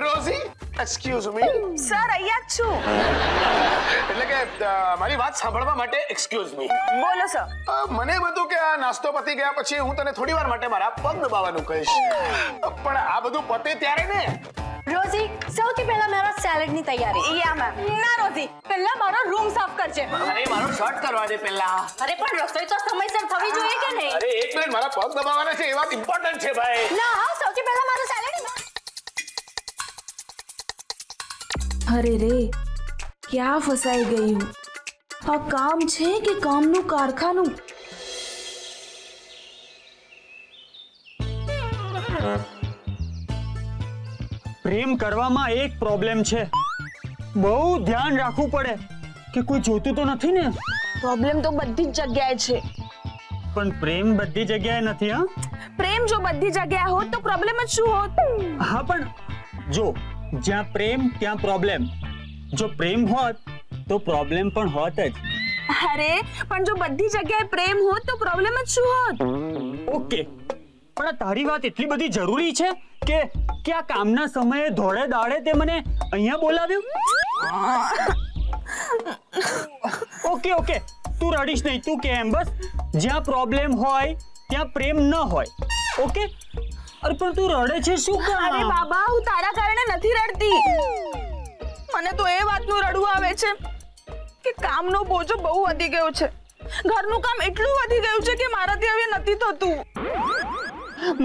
Rosy, excuse me. Sir અહીંયા જ છું. એટલે કે મારી વાત સાંભળવા માટે એક્સક્યુઝ મી. બોલો સર. મને એમ હતું કે આ નાસ્તો પતી ગયા પછી હું તને થોડી વાર માટે મારા પગ દબાવવાનું કહીશ, પણ આ બધું પતે ત્યારે ને. રોઝી, સૌથી પહેલા મારા સેલેડ ની તૈયારી. યા મેમ. ના રોઝી, પહેલા મારો રૂમ સાફ કરજે. અરે મારો શર્ટ કરવા દે પહેલા. અરે પણ રસોઈ તો સમયસર થવી જોઈએ કે નહીં? અરે એક મિનિટ, મારા પગ દબાવવાના છે, એ વાત ઇમ્પોર્ટન્ટ છે ભાઈ. ના હા, સૌથી પહેલા મારો સેલેડ. અરે રે, ક્યાં ફસાઈ ગયું? આ કામ છે કે કામનું કારખાનું? પ્રેમ કરવામાં એક પ્રોબ્લેમ છે, બહુ ધ્યાન રાખવું પડે કે કોઈ જોતું તો નથી ને. પ્રોબ્લેમ તો બધી જ જગ્યાએ છે. પણ પ્રેમ બધી જગ્યાએ નથી. હા, પ્રેમ જો બધી જગ્યાએ હોત તો પ્રોબ્લેમ જ શું હોત? હા પણ જો જ્યાં પ્રેમ ત્યાં પ્રોબ્લેમ. જો પ્રેમ હોત તો પ્રોબ્લેમ પણ હોત જ. અરે પણ જો બધી જગ્યાએ પ્રેમ હોત તો પ્રોબ્લેમ જ શું હોત? ઓકે, પણ આ તારી વાત એટલી બધી જરૂરી છે કે આ કામના સમયે ધોળે દાડે તે મને અહીંયા બોલાવ્યું? ઓકે ઓકે, તું રડીશ નહીં, તું કે એમ બસ જ્યાં પ્રોબ્લેમ હોય ત્યાં પ્રેમ ન હોય. ઓકે? અરે પણ તું રડે છે શું કામ? અરે બાબા, હું તારા કારણે નથી રડતી. મને તો એ વાતનું રડવું આવે છે કે કામનો બોજો બહુ વધી ગયો છે. ઘરનું કામ એટલું વધી ગયું છે કે મારાથી હવે નથી થતું.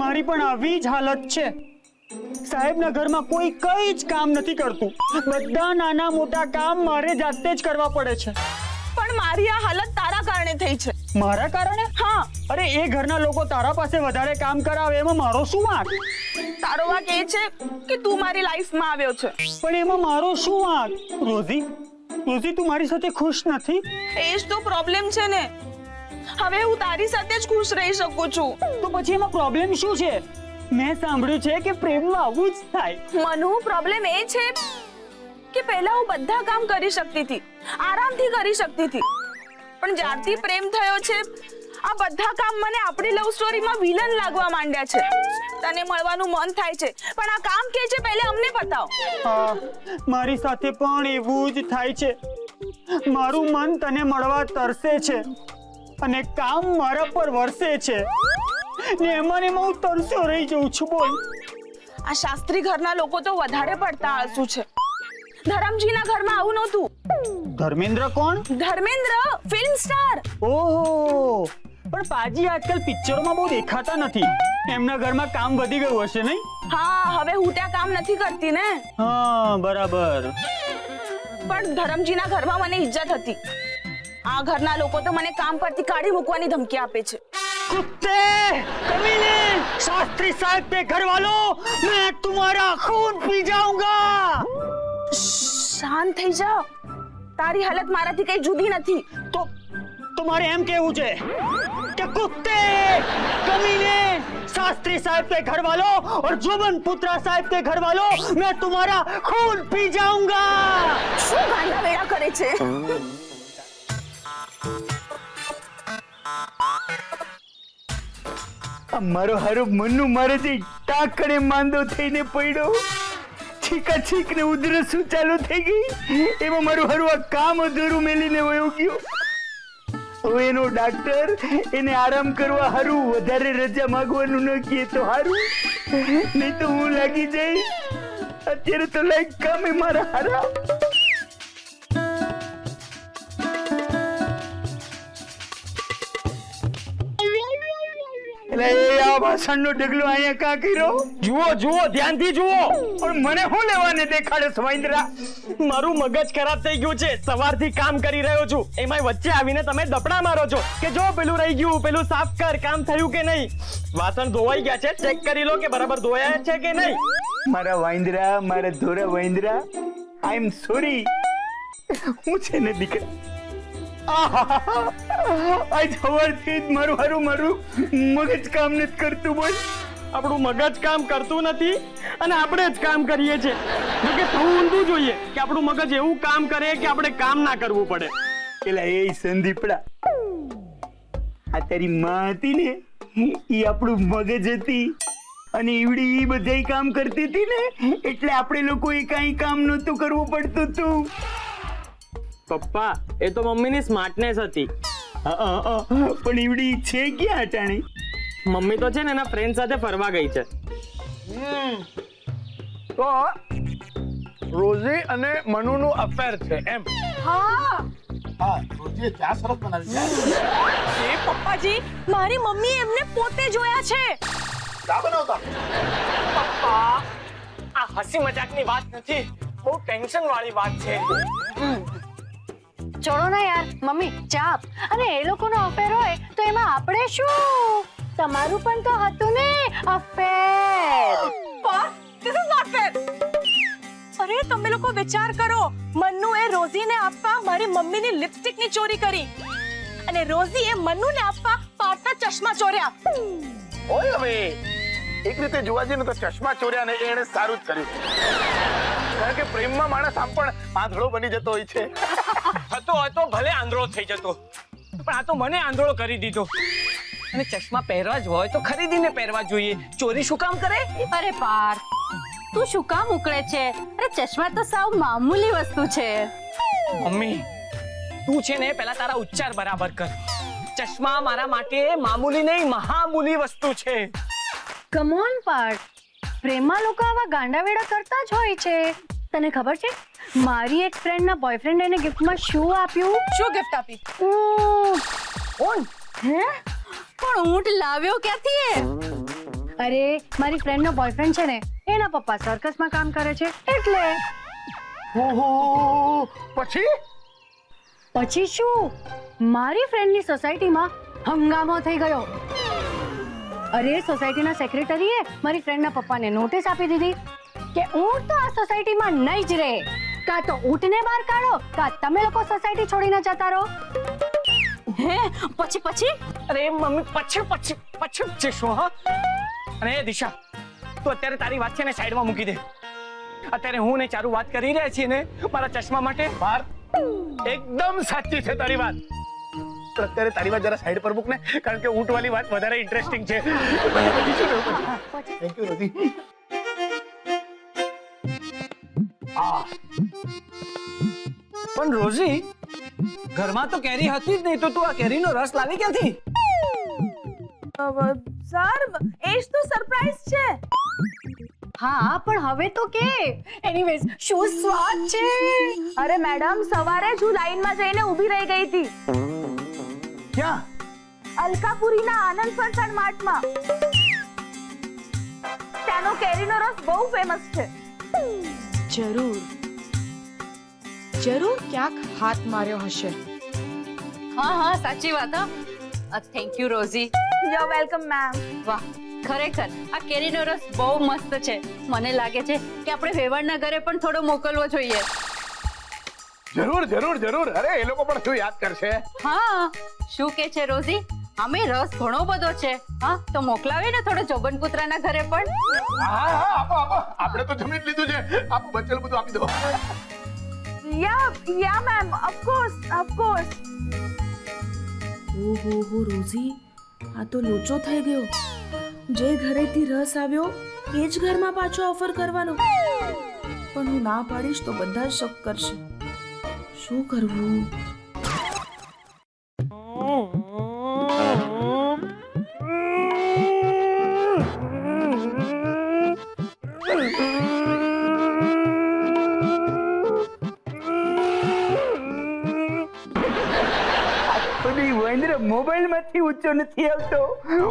મારી પણ આવી જ હાલત છે. સાહેબના ઘરમાં કોઈ કઈ જ કામ નથી કરતું. બધા નાના મોટા કામ મારે જાતે જ કરવા પડે છે. પણ મારી આ હાલત તારા કારણે થઈ છે. મારા કારણે? હા. અરે એ ઘરના લોકો તારા પાસે વધારે કામ કરાવે એમાં મારો શું વાંક? તારો વાંક એ છે કે તું મારી લાઈફમાં આવ્યો છે. પણ એમાં મારો શું વાંક? રોઝી, તું મારી સાથે ખુશ નથી? એ જ તો પ્રોબ્લેમ છે ને. હવે હું તારી સાથે જ ખુશ રહી શકું છું. તો પછી એમાં પ્રોબ્લેમ શું છે? મેં સાંભળ્યું છે કે પ્રેમમાં આવું જ થાય. મનુ, પ્રોબ્લેમ એ છે કે પહેલા હું બધા કામ કરી શકતી હતી, આરામથી કરી શકતી હતી. પણ જ્યારથી પ્રેમ થયો છે આ બધા કામ મને આપણી લવ સ્ટોરીમાં વિલન લાગવા માંડ્યા છે. તને મળવાનું મન થાય છે પણ આ કામ કે છે પહેલા અમને બતાવ. હા, મારી સાથે પણ એવું જ થાય છે. મારું મન તને મળવા તરસે છે અને કામ મારા પર વરસે છે ને એમાં હું તરસ્યો રહી જઉં છું. બોલ. આ શાસ્ત્રી ઘરના લોકો તો વધારે પડતા આળસુ છે. ધરમજીના ઘરમાં આવું નહોતું. ધર્મેન્દ્ર કોણ? Dharmendra, film star. ઓહો, પણ પાજી આજકાલ પિક્ચરોમાં બહુ દેખાતા નથી. એમના ઘરમાં કામ વધી ગયું હશે નહીં? હા, હવે હું ત્યાં કામ નથી કરતી ને. હા, બરાબર. પણ ધરમજીના ઘરમાં મને ઇજ્જત હતી. આ ઘરના લોકો તો મને કામ પરથી કાઢી મૂકવાની ધમકી આપે છે. कुत्ते, कमीने, शास्त्री साहब के घर वालों, मैं तुम्हारा खून पी जाऊंगा. શાંત થઈ જાઓ. તારી હાલત મારાથી કઈ જુદી નથી. તો તમારે એમ કેવું છે કે કુત્તે, કમીને, शास्त्री साहब के घर वालों और जुबन पुत्रा साहब के घर वालों, मैं तुम्हारा खून पी जाऊंगा. શું ગાંડા વેડા કરે છે? મારો હારો મનુ મારાથી ટાકણે માંદો થઈને પડ્યો. છીકા છીક ને ઉધરસ ચાલુ થઈ ગઈ. એમાં મારું હારું આ કામ અધૂરું મેલીને વયો ગયો. હવે એનો ડાક્ટર એને આરામ કરવા હારું વધારે રજા માંગવાનું ન કહે તો હારું, નહીં તો હું લાગી જઈશ. અત્યારે તો લાઈક કામે મારા હારા. આ વાસણનો ઢગલો અહીંયા કા કર્યો? જુઓ જુઓ, ધ્યાનથી જુઓ. પણ મને શું લેવાને દેખાડે સ્વાઈન્દ્રા? મારું મગજ ખરાબ થઈ ગયું છે. સવારથી કામ કરી રહ્યો છું, એમાં વચ્ચે આવીને તમે દપડા મારો છો કે જો પેલું રહી ગયું, પેલું સાફ કર, કામ થયું કે નહીં. વાસણ ધોવાઈ ગયા છે, ચેક કરી લો કે બરાબર ધોયા છે કે નહીં. મારા વાઈન્દ્રા, મારા ધોરા વાઈન્દ્રા, આઈ એમ સોરી. હું છે ને દીકરા, આજ સવારથી જ મારું મગજ કામ નથી કરતું. બોલ. આપણું મગજ કામ કરતું નથી અને આપણે જ કામ કરીએ છીએ. જોકે થવું ઊંધું જોઈએ કે આપણું મગજ એવું કામ કરે કે આપણે કામ ના કરવું પડે. પેલા એ સંદીપડા, આ તારી માં હતી ને, ઈ આપણું મગજ હતી અને ઈવડી ઈ બધાય કામ કરતી હતી ને એટલે આપણે લોકોએ કાંઈ કામ નહોતું કરવું પડતું હતું. પપ્પા એ તો મમ્મીની સ્માર્ટનેસ હતી. પણ ઈવડી છે ક્યાં અટાણે? મમ્મી તો છે ને એના ફ્રેન્ડ સાથે ફરવા ગઈ છે. તો રોઝી અને મનુનું અફેર છે એમ? હા હા, રોજીએ ચા સરસ બનાવી છે. એ પપ્પાજી, મારી મમ્મી એમને પોતે જોયા છે. ચા બનાવતા? પપ્પા આ હસી મજાકની વાત નથી, બહુ ટેન્શન વાળી વાત છે. છોડો ને યાર મમ્મી ચા. અને એ લોકોનો અફેર હોય તો એમાં આપણે શું? તમારું પણ તો હતું ને affair. This is not fair. અરે તમે લોકો વિચાર કરો, મન્નુ એ રોઝીને આપવા મારી મમ્મીની લિપસ્ટિકની ચોરી કરી અને રોઝી એ મન્નુને આપવા પાર્થના ચશ્મા ચોર્યા. ઓય હવે એક રીતે જોવા જઈએ ને તો ચશ્મા ચોર્યા ને એણે સારું જ કર્યું, કારણ કે પ્રેમમાં માણસ આમ પણ આંધળો બની જતો હોય છે. હતો ભલે આંધળો થઈ જતો, પણ આ તો મને આંધળો કરી દીધો. અને ચશ્મા પહેરવા જ હોય તો ખરીદીને પહેરવા જોઈએ, ચોરી શું કામ કરે? અરે પાર્થ, તું શું કામ ઉકળે છે? અરે ચશ્મા તો સાવ મામૂલી વસ્તુ છે. મમ્મી તું છે ને પહેલા તારા ઉચ્ચાર બરાબર કર. ચશ્મા મારા માટે મામૂલી નહીં મહામૂલી વસ્તુ છે. કમ ઓન પાર્થ, પ્રેમમાં લોકો આવા ગાંડાવેડા કરતા જ હોય છે. તને ખબર છે મારી એક ફ્રેન્ડના બોયફ્રેન્ડ એને ગિફ્ટમાં શું આપ્યું? શું ગિફ્ટ આપી? ઊંટ. હે? પણ ઊંટ લાવ્યો ક્યાંથી? અરે મારી ફ્રેન્ડનો બોયફ્રેન્ડ છે ને એના પપ્પા સર્કસમાં કામ કરે છે એટલે. ઓહો, પછી પછી શું? મારી ફ્રેન્ડની સોસાયટીમાં હંગામો થઈ ગયો. અરે સોસાયટીના સેક્રેટરીએ મારી ફ્રેન્ડના પપ્પાને નોટિસ આપી દીધી કે ઊંટ તો આ સોસાયટીમાં નહીં જ રહે. કાં તો ઊંટને બહાર કાઢો કાં તમે લોકો સોસાયટી છોડીને જતા રહો. હે? પછી? અરે મમ્મી પછી છે શું? હા અને એ દિશા તું અત્યારે તારી વાત છે ને સાઈડમાં મૂકી દે. અત્યારે હું ને ચારુ વાત કરી રહ્યા છીએ ને મારા ચશ્મા માટે. પાર્થ, એકદમ સાચી છે તારી વાત. પણ અત્યારે તારી વાત જરા સાઈડ પર મૂક ને, કારણ કે ઊંટ વાળી વાત વધારે ઇન્ટરેસ્ટિંગ છે. થેન્ક યુ રોજી. પણ રોઝી ઘરમાં તો કેરી હતી જ નહીં, તો તું આ કેરીનો રસ લાવી ક્યાંથી? સર એ જ તો સરપ્રાઈઝ છે. હા પણ હવે તો કે. એનીવેઝ શું સ્વાદ છે? અરે મેડમ, સવારે જ હું લાઈનમાં જઈને ઊભી રહી ગઈ હતી ક્યાં? અલકાપુરીના આનંદ ફરસાણ માર્ટમાં. ત્યાંનો કેરીનો રસ બહુ ફેમસ છે. જરૂર ક્યાંક હાથ માર્યો હશે. હા સાચી વાત. હા thank you rosy. You welcome ma'am. વાહ, ખરેખર આ કેરીનો રસ બહુ મસ્ત છે. મને લાગે છે કે આપણે વેવાણના ઘરે પણ થોડો મોકલવો જોઈએ. જરૂર. અરે એ લોકો પણ શું યાદ કરશે. હા શું કે છે રોઝી? અમે રસ ઘણો બધો છે. હા તો મોકલાવે ને થોડો જોગનપુત્રાના ઘરે પણ. હા આપો. આપણે તો જમી જ લીધું છે. આપો, બચેલું બધું આપી દો. યા મેમ, ઓફ કોર્સ. ઓહો રોઝી, આ તો લોચો થઈ ગયો. જે ઘરેથી રસ આવ્યો એ જ ઘરમાં પાછો ઓફર કરવાનો. પણ હું ના પાડીશ તો બધા શક કરશે. શું કરવું? મોબાઈલ માંથી ઊંચો નથી આવતો.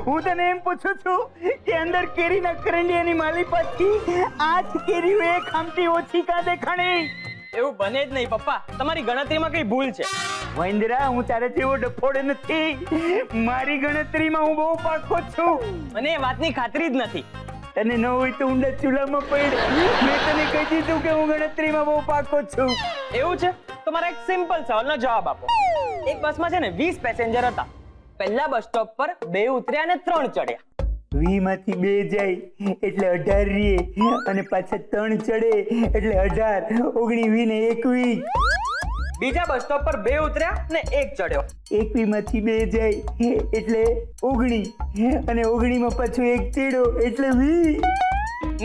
હું તને એમ પૂછું છું કે અંદર કેરીના કરંડિયાની માલી પાછી આ જ કેરીઓ એક આમટી ઓછી કા દેખાણી? એવું બને જ નહીં પપ્પા, તમારી ગણતરીમાં કઈ ભૂલ છે. વંદરા, હું તારે જેવો ડફોડ નથી. મારી ગણતરીમાં હું બહુ પાકો છું. મને એ વાતની ખાતરી જ નથી. તને ન હોય તો ઊંડા ચૂલામાં પડ. મેં તને કહી દીધું કે હું ગણતરીમાં બહુ પાકો છું. એવું છે તો મારા એક સિમ્પલ સવાલનો જવાબ આપો. એક બસમાં છે ને 20 પેસેન્જર હતા. પહેલા બસ સ્ટોપ પર 2 ઉતર્યા અને 3 ચડ્યા. 20 માંથી 2 જાય એટલે 18 રીએ અને પાછા 3 ચડે એટલે 18. 19 ને 21. બીજા બસ સ્ટોપ પર 2 ઉતર્યા ને 1 ચડ્યો. 21 માંથી 2 જાય એટલે 19 અને 19 માં પાછો 1 ચડ્યો એટલે 20.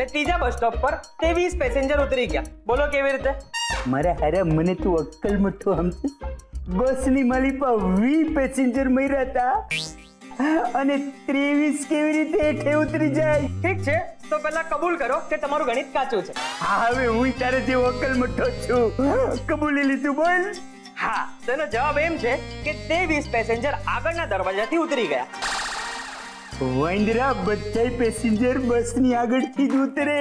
ને ત્રીજા બસ સ્ટોપ પર 23 પેસેન્જર ઉતરી ગયા. બોલો કેવી રીતે? મારા હારા મને તું અક્કલ મઠો સમજે. બસની માલિપા 20 પેસેન્જર મર્યા હતા અને 23 કેવી રીતે હેઠે ઉતરી જાય? ઠીક છે, તો પહેલા કબૂલ કરો કે તમારું ગણિત કાચું છે. હા, હવે હું તારે જેવો અક્કલ મઠો છું. કબૂલી લીધું, બોલ. હા, તેનો જવાબ એમ છે કે 23 પેસેન્જર આગળના દરવાજાથી ઉતરી ગયા. વાંદરા, બધાય પેસેન્જર બસની આગળથી જ ઉતરે.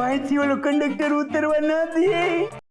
વાંચી ઓલો કંડક્ટર ઉતરવા ના દે.